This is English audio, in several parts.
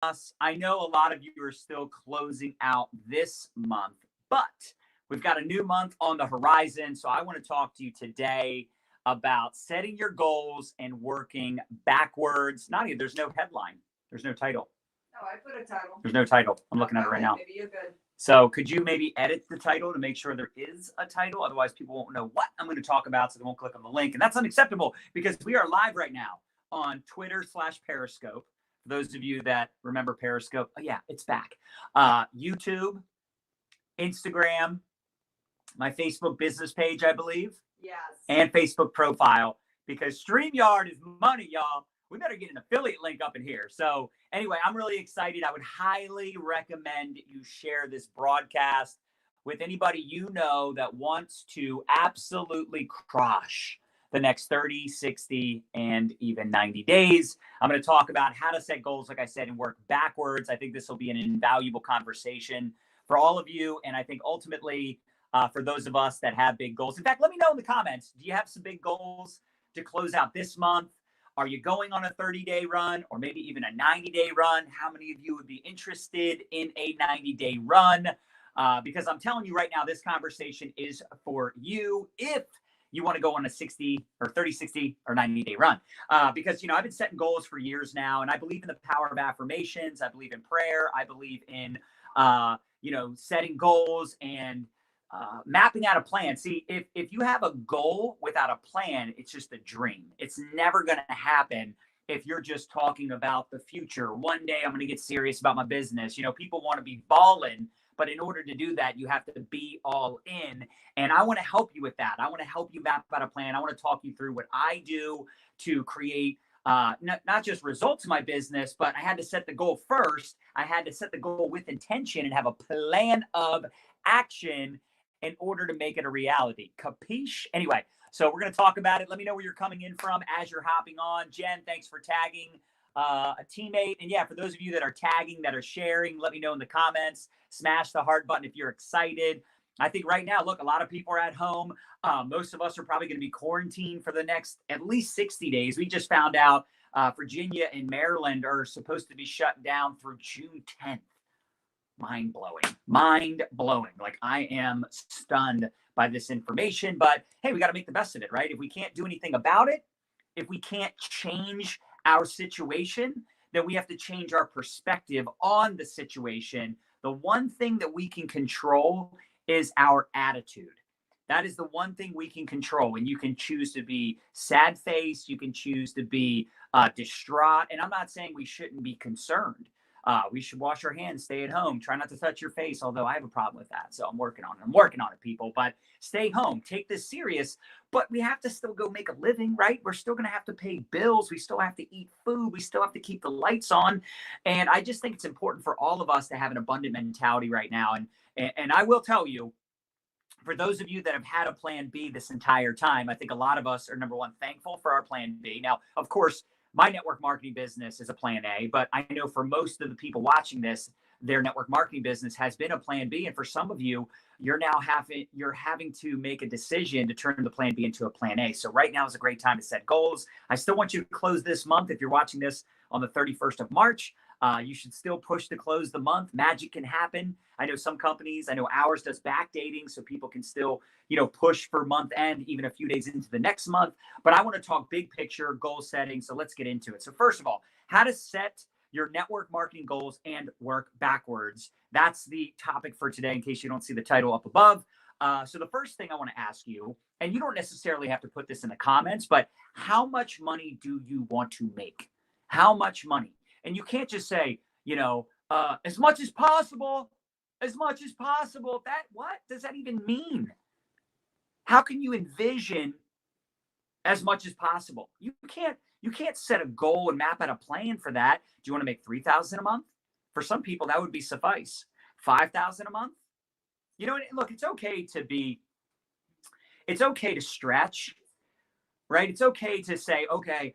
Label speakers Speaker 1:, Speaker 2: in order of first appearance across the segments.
Speaker 1: us. I know a lot of you are still closing out this month, but we've got a new month on the horizon. So I want to talk to you today about setting your goals and working backwards. Nadia, there's no headline, there's no title.
Speaker 2: Oh, I put a title.
Speaker 1: There's no title. I'm looking at it right now.
Speaker 2: Maybe you're good.
Speaker 1: So could you maybe edit the title to make sure there is a title? Otherwise, people won't know what I'm going to talk about, so they won't click on the link. And that's unacceptable because we are live right now on Twitter/Periscope. For those of you that remember Periscope, oh yeah, it's back. YouTube, Instagram, my Facebook business page, I believe.
Speaker 2: Yes.
Speaker 1: And Facebook profile, because StreamYard is money, y'all. We better get an affiliate link up in here. So anyway, I'm really excited. I would highly recommend you share this broadcast with anybody you know that wants to absolutely crush the next 30, 60, and even 90 days. I'm going to talk about how to set goals, like I said, and work backwards. I think this will be an invaluable conversation for all of you. And I think ultimately, for those of us that have big goals. In fact, let me know in the comments, do you have some big goals to close out this month? Are you going on a 30-day run or maybe even a 90-day run? How many of you would be interested in a 90-day run? Because I'm telling you right now, this conversation is for you if you want to go on a 60 or 30, 60 or 90-day run. Because, I've been setting goals for years now, and I believe in the power of affirmations. I believe in prayer. I believe in, setting goals and mapping out a plan. See, if you have a goal without a plan, it's just a dream. It's never going to happen if you're just talking about the future. One day I'm going to get serious about my business. People want to be balling, but in order to do that, you have to be all in. And I want to help you with that. I want to help you map out a plan. I want to talk you through what I do to create not just results in my business, but I had to set the goal first. I had to set the goal with intention and have a plan of action in order to make it a reality. Capiche? Anyway, so we're going to talk about it. Let me know where you're coming in from as you're hopping on. Jen, thanks for tagging a teammate. And yeah, for those of you that are tagging, that are sharing, let me know in the comments. Smash the heart button if you're excited. I think right now, look, a lot of people are at home. Most of us are probably going to be quarantined for the next at least 60 days. We just found out Virginia and Maryland are supposed to be shut down through June 10th. Mind blowing. Like, I am stunned by this information, but hey, we got to make the best of it, right? If we can't do anything about it, if we can't change our situation, then we have to change our perspective on the situation. The one thing that we can control is our attitude. That is the one thing we can control. And you can choose to be sad faced. You can choose to be distraught. And I'm not saying we shouldn't be concerned. We should wash our hands, stay at home, try not to touch your face, although I have a problem with that. So I'm working on it, people. But stay home, take this serious. But we have to still go make a living, right? We're still going to have to pay bills. We still have to eat food. We still have to keep the lights on. And I just think it's important for all of us to have an abundant mentality right now. And I will tell you, for those of you that have had a plan B this entire time, I think a lot of us are, number one, thankful for our plan B. Now, of course, my network marketing business is a plan A, but I know for most of the people watching this, their network marketing business has been a plan B. And for some of you, you're having to make a decision to turn the plan B into a plan A. So right now is a great time to set goals. I still want you to close this month. If you're watching this on the 31st of March, you should still push to close the month. Magic can happen. I know some companies, I know ours does backdating, so people can still, push for month end, even a few days into the next month. But I want to talk big picture goal setting. So let's get into it. So first of all, how to set your network marketing goals and work backwards. That's the topic for today, in case you don't see the title up above. So the first thing I want to ask you, and you don't necessarily have to put this in the comments, but how much money do you want to make? How much money? And you can't just say, as much as possible, What does that even mean? How can you envision as much as possible? You can't set a goal and map out a plan for that. Do you want to make $3,000 a month? For some people, that would be suffice. $5,000 a month? Look, it's okay to stretch, right? It's okay to say, okay,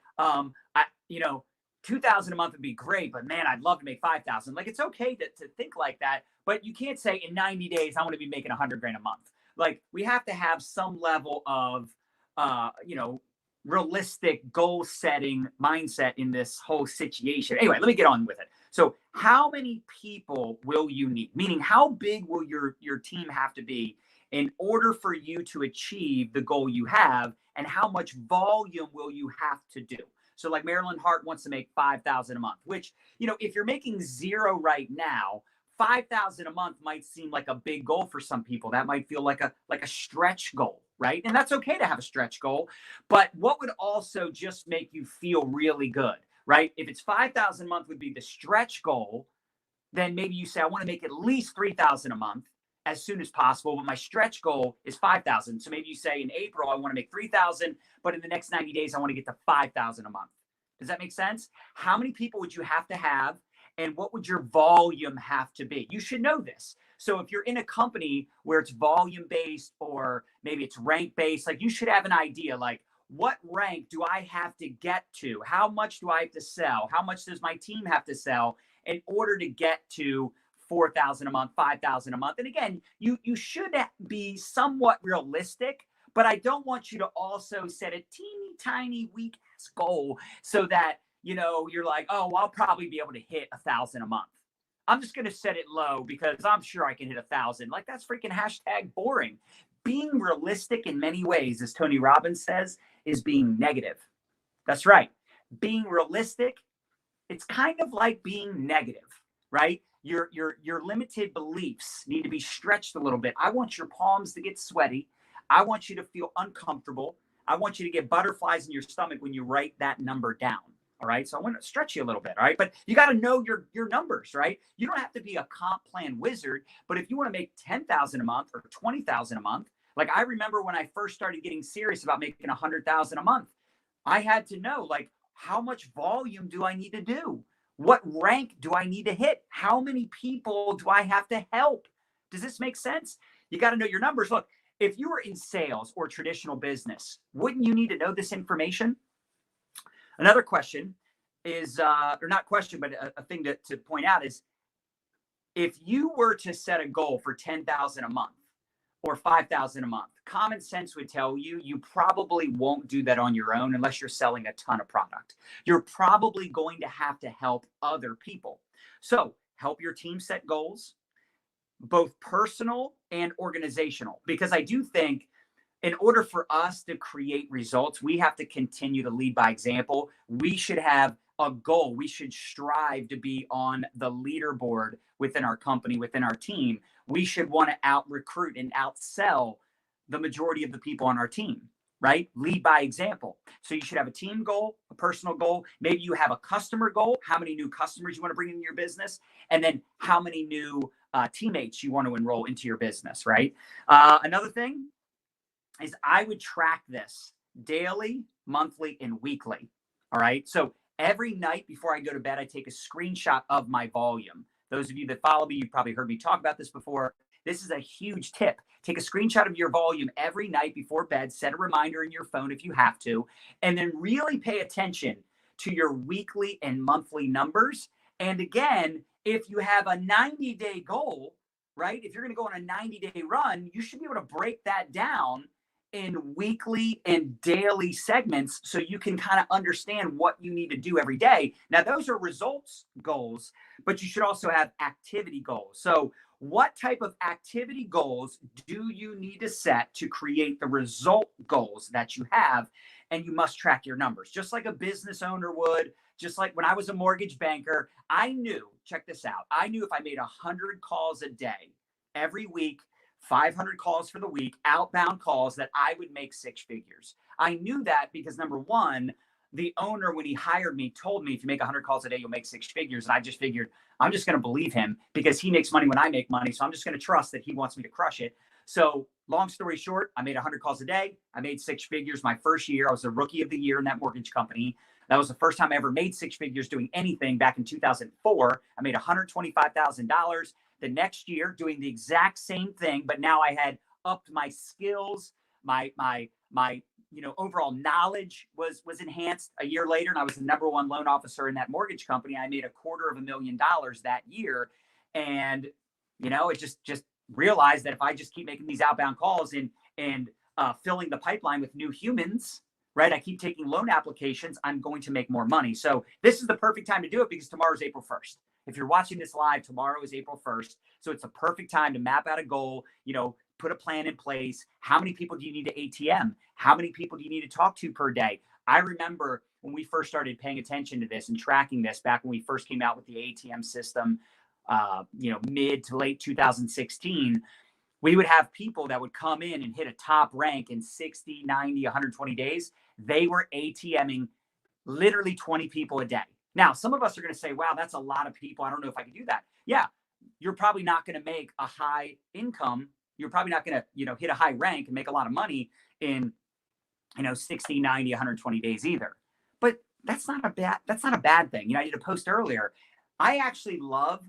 Speaker 1: 2,000 a month would be great, but man, I'd love to make 5,000. Like, it's okay to think like that, but you can't say in 90 days, I want to be making 100 grand a month. Like, we have to have some level of, realistic goal setting mindset in this whole situation. Anyway, let me get on with it. So how many people will you need? Meaning, how big will your team have to be in order for you to achieve the goal you have, and how much volume will you have to do? So like Marilyn Hart wants to make 5,000 a month, which, if you're making zero right now, 5,000 a month might seem like a big goal for some people. That might feel like a stretch goal, right? And that's okay to have a stretch goal. But what would also just make you feel really good, right? If it's 5,000 a month would be the stretch goal, then maybe you say, I want to make at least 3,000 a month as soon as possible, but my stretch goal is 5,000. So maybe you say in April, I want to make 3,000, but in the next 90 days, I want to get to 5,000 a month. Does that make sense? How many people would you have to have, and what would your volume have to be? You should know this. So if you're in a company where it's volume based, or maybe it's rank based, like you should have an idea, like, what rank do I have to get to? How much do I have to sell? How much does my team have to sell in order to get to 4,000 a month, 5,000 a month? And again, you should be somewhat realistic, but I don't want you to also set a teeny tiny weak ass goal so that, you're like, oh, well, I'll probably be able to hit 1,000 a month. I'm just going to set it low because I'm sure I can hit 1,000. Like, that's freaking hashtag boring. Being realistic in many ways, as Tony Robbins says, is being negative. That's right. Being realistic, it's kind of like being negative, right? Your limited beliefs need to be stretched a little bit. I want your palms to get sweaty. I want you to feel uncomfortable. I want you to get butterflies in your stomach when you write that number down. All right. So I want to stretch you a little bit. All right. But you got to know your numbers, right? You don't have to be a comp plan wizard, but if you want to make 10,000 a month or 20,000 a month, like I remember when I first started getting serious about making 100,000 a month, I had to know, like, how much volume do I need to do? What rank do I need to hit? How many people do I have to help? Does this make sense? You got to know your numbers. Look, if you were in sales or traditional business, wouldn't you need to know this information? Another question is, or not question, but a thing to point out is, if you were to set a goal for 10,000 a month or 5,000 a month, common sense would tell you you probably won't do that on your own unless you're selling a ton of product. You're probably going to have to help other people. So help your team set goals, both personal and organizational, because I do think in order for us to create results, we have to continue to lead by example. We should have a goal. We should strive to be on the leaderboard within our company, within our team. We should want to out recruit and outsell the majority of the people on our team, right? Lead by example. So you should have a team goal, a personal goal. Maybe you have a customer goal, how many new customers you want to bring in your business, and then how many new teammates you want to enroll into your business, right? Another thing is I would track this daily, monthly, and weekly. All right. So every night before I go to bed, I take a screenshot of my volume. Those of you that follow me, you've probably heard me talk about this before. This is a huge tip. Take a screenshot of your volume every night before bed, set a reminder in your phone if you have to, and then really pay attention to your weekly and monthly numbers. And again, if you have a 90-day goal, right? If you're going to go on a 90-day run, you should be able to break that down in weekly and daily segments so you can kind of understand what you need to do every day. Now, those are results goals, but you should also have activity goals. So what type of activity goals do you need to set to create the result goals that you have? And you must track your numbers, just like a business owner would. Just like when I was a mortgage banker, I knew, check this out, I knew if I made 100 calls a day every week, 500 calls for the week, outbound calls, that I would make six figures. I knew that because, number one, the owner, when he hired me, told me if you make 100 calls a day, you'll make six figures. And I just figured I'm just going to believe him because he makes money when I make money. So I'm just going to trust that he wants me to crush it. So long story short, I made 100 calls a day. I made six figures my first year. I was the rookie of the year in that mortgage company. That was the first time I ever made six figures doing anything back in 2004. I made $125,000. The next year doing the exact same thing, but now I had upped my skills, my overall knowledge was enhanced a year later, and I was the number one loan officer in that mortgage company. I made $250,000 that year, and it just realized that if I just keep making these outbound calls and filling the pipeline with new humans, right? I keep taking loan applications, I'm going to make more money. So this is the perfect time to do it because tomorrow's April 1st. If you're watching this live, tomorrow is April 1st. So it's a perfect time to map out a goal, put a plan in place. How many people do you need to ATM? How many people do you need to talk to per day? I remember when we first started paying attention to this and tracking this back when we first came out with the ATM system, mid to late 2016, we would have people that would come in and hit a top rank in 60, 90, 120 days. They were ATMing literally 20 people a day. Now, some of us are going to say, wow, that's a lot of people. I don't know if I can do that. Yeah, you're probably not going to make a high income. You're probably not going to, hit a high rank and make a lot of money in, 60, 90, 120 days either. But that's not a bad thing. I did a post earlier. I actually love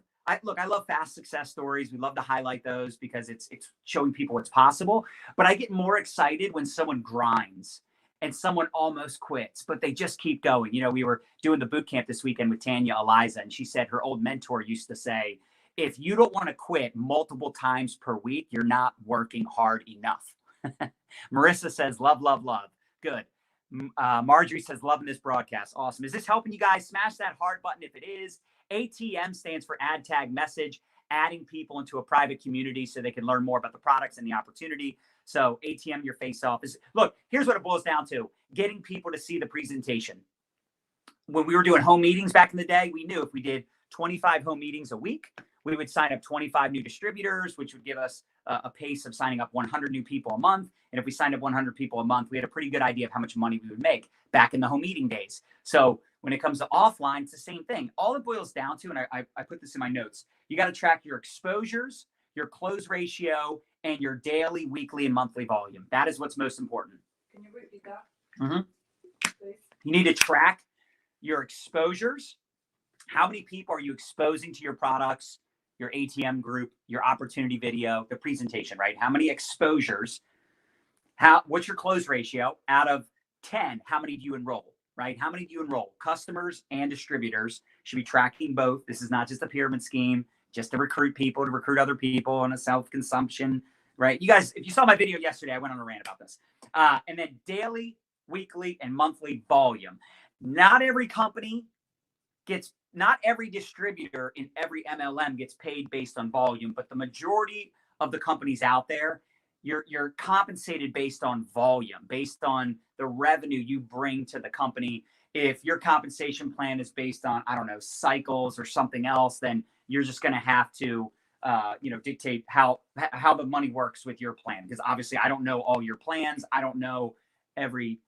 Speaker 1: fast success stories. We love to highlight those because it's showing people what's possible. But I get more excited when someone grinds and someone almost quits, but they just keep going. We were doing the boot camp this weekend with Tanya Eliza, and she said her old mentor used to say, if you don't want to quit multiple times per week, you're not working hard enough. Marissa says, love, love, love. Good. Marjorie says, loving this broadcast. Awesome. Is this helping you guys? Smash that heart button if it is. ATM stands for add tag message, adding people into a private community so they can learn more about the products and the opportunity. So ATM your face off is, look, here's what it boils down to: getting people to see the presentation. When we were doing home meetings back in the day, we knew if we did 25 home meetings a week, we would sign up 25 new distributors, which would give us a pace of signing up 100 new people a month. And if we signed up 100 people a month, we had a pretty good idea of how much money we would make back in the home meeting days. So when it comes to offline, it's the same thing. All it boils down to, and I put this in my notes, you got to track your exposures, your close ratio, and your daily, weekly, and monthly volume. That is what's most important.
Speaker 2: Can you repeat that?
Speaker 1: Mm-hmm.
Speaker 2: Please.
Speaker 1: You need to track your exposures. How many people are you exposing to your products, your ATM group, your opportunity video, the presentation, right? How many exposures? What's your close ratio? Out of 10, how many do you enroll, right? How many do you enroll? Customers and distributors should be tracking both. This is not just a pyramid scheme, just to recruit people, to recruit other people on a self-consumption, right? You guys, if you saw my video yesterday, I went on a rant about this. And then daily, weekly, and monthly volume. Not every distributor in every MLM gets paid based on volume, but the majority of the companies out there, you're compensated based on volume, based on the revenue you bring to the company. If your compensation plan is based on, I don't know, cycles or something else, then you're just going to have to, dictate how the money works with your plan. Because obviously I don't know all your plans. I don't know every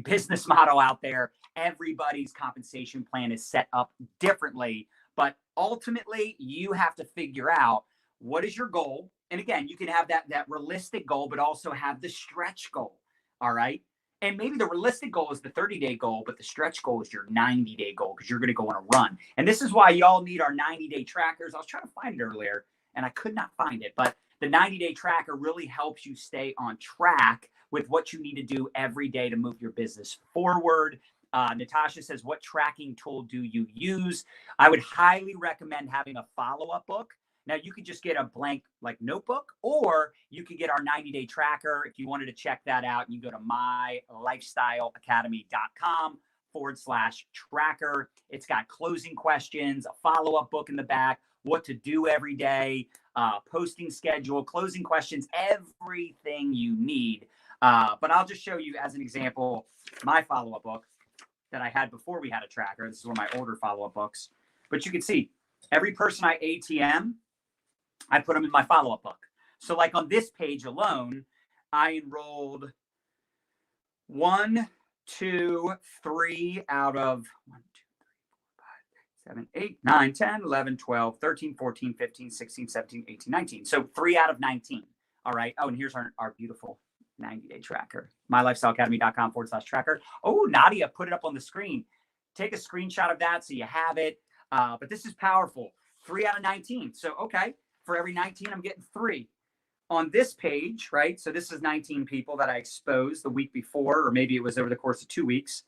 Speaker 1: business model out there. Everybody's compensation plan is set up differently, but ultimately you have to figure out what is your goal. And again, you can have that realistic goal, but also have the stretch goal. All right. And maybe the realistic goal is the 30-day goal, but the stretch goal is your 90-day goal because you're going to go on a run. And this is why y'all need our 90-day trackers. I was trying to find it earlier and I could not find it, but the 90-day tracker really helps you stay on track with what you need to do every day to move your business forward. Natasha says, what tracking tool do you use? I would highly recommend having a follow-up book. Now, you could just get a blank notebook, or you could get our 90-day tracker. If you wanted to check that out, you go to mylifestyleacademy.com/tracker. It's got closing questions, a follow-up book in the back, what to do every day, posting schedule, closing questions, everything you need. But I'll just show you as an example, my follow-up book that I had before we had a tracker. This is one of my older follow-up books. But you can see every person I ATM, I put them in my follow-up book. So like on this page alone, I enrolled 1, 2, 3 out of 1, 2, 3, 4, 5, 7, 8, 9, 10, 11, 12, 13, 14, 15, 16, 17, 18, 19. So 3 out of 19. All right. Oh, and here's our beautiful 90-day tracker. mylifestyleacademy.com/tracker. Oh, Nadia put it up on the screen. Take a screenshot of that so you have it. But this is powerful. 3 out of 19. So, okay, for every 19, I'm getting 3. On this page, right? So this is 19 people that I exposed the week before, or maybe it was over the course of 2 weeks.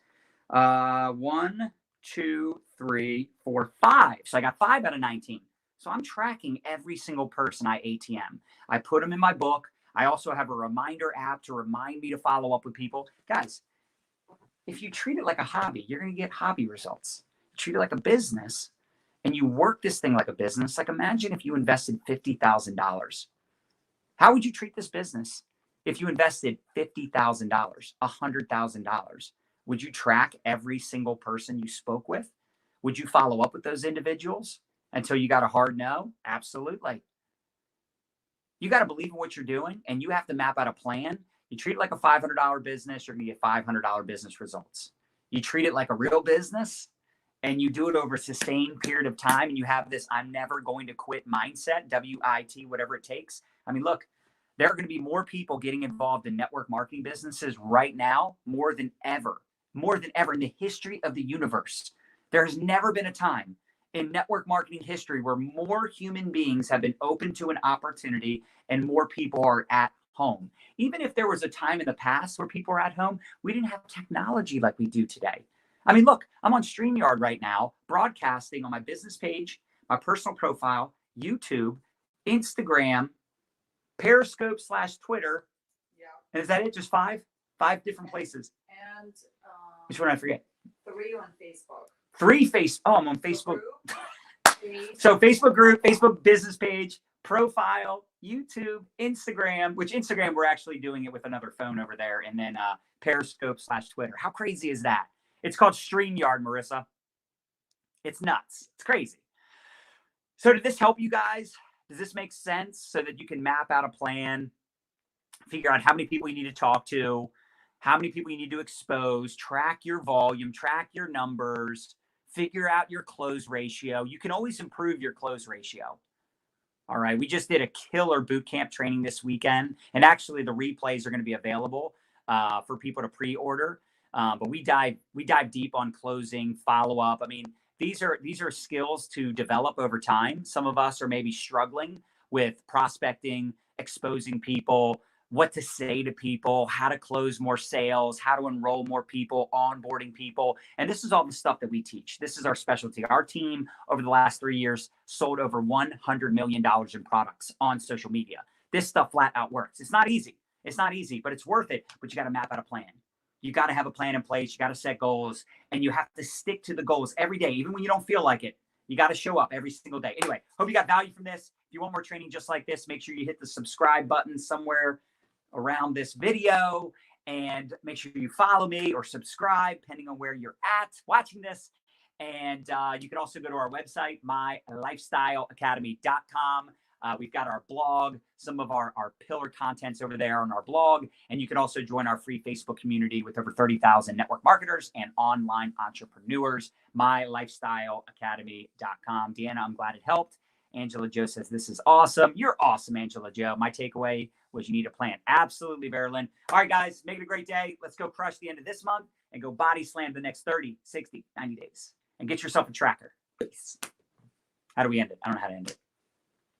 Speaker 1: 1, 2, 3, 4, 5. So I got 5 out of 19. So I'm tracking every single person I ATM. I put them in my book. I also have a reminder app to remind me to follow up with people. Guys, if you treat it like a hobby, you're going to get hobby results. Treat it like a business, and you work this thing like a business, like imagine if you invested $50,000. How would you treat this business if you invested $50,000, $100,000? Would you track every single person you spoke with? Would you follow up with those individuals until you got a hard no? Absolutely. You got to believe in what you're doing, and you have to map out a plan. You treat it like a $500 business, you're going to get $500 business results. You treat it like a real business, and you do it over a sustained period of time, and you have this I'm never going to quit mindset, WIT, whatever it takes. I mean, look, there are going to be more people getting involved in network marketing businesses right now, more than ever in the history of the universe. There has never been a time in network marketing history where more human beings have been open to an opportunity and more people are at home. Even if there was a time in the past where people were at home, we didn't have technology like we do today. I mean, look, I'm on StreamYard right now, broadcasting on my business page, my personal profile, YouTube, Instagram, Periscope / Twitter.
Speaker 2: Yeah.
Speaker 1: And is that it? Just five different places.
Speaker 2: And
Speaker 1: Which one I forget?
Speaker 2: 3 on Facebook.
Speaker 1: I'm on Facebook.
Speaker 2: Group.
Speaker 1: So Facebook group, Facebook business page, profile, YouTube, Instagram, which Instagram, we're actually doing it with another phone over there. And then Periscope / Twitter. How crazy is that? It's called StreamYard, Marissa. It's nuts. It's crazy. So did this help you guys? Does this make sense so that you can map out a plan, figure out how many people you need to talk to, how many people you need to expose, track your volume, track your numbers, figure out your close ratio. You can always improve your close ratio. All right. We just did a killer boot camp training this weekend. And actually the replays are going to be available for people to pre-order. But we dive deep on closing, follow-up. I mean, these are skills to develop over time. Some of us are maybe struggling with prospecting, exposing people, what to say to people, how to close more sales, how to enroll more people, onboarding people. And this is all the stuff that we teach. This is our specialty. Our team over the last 3 years sold over $100 million in products on social media. This stuff flat out works. It's not easy. But it's worth it. But you got to map out a plan. You got to have a plan in place. You got to set goals, and you have to stick to the goals every day, even when you don't feel like it. You got to show up every single day. Anyway, hope you got value from this. If you want more training just like this, make sure you hit the subscribe button somewhere around this video, and make sure you follow me or subscribe depending on where you're at watching this. And you can also go to our website, mylifestyleacademy.com. We've got our blog, some of our pillar contents over there on our blog. And you can also join our free Facebook community with over 30,000 network marketers and online entrepreneurs, mylifestyleacademy.com. Deanna, I'm glad it helped. Angela Joe says, this is awesome. You're awesome, Angela Joe. My takeaway was you need a plan. Absolutely, Marilyn. All right, guys, make it a great day. Let's go crush the end of this month and go body slam the next 30, 60, 90 days and get yourself a tracker. Peace. How do we end it? I don't know how to end it.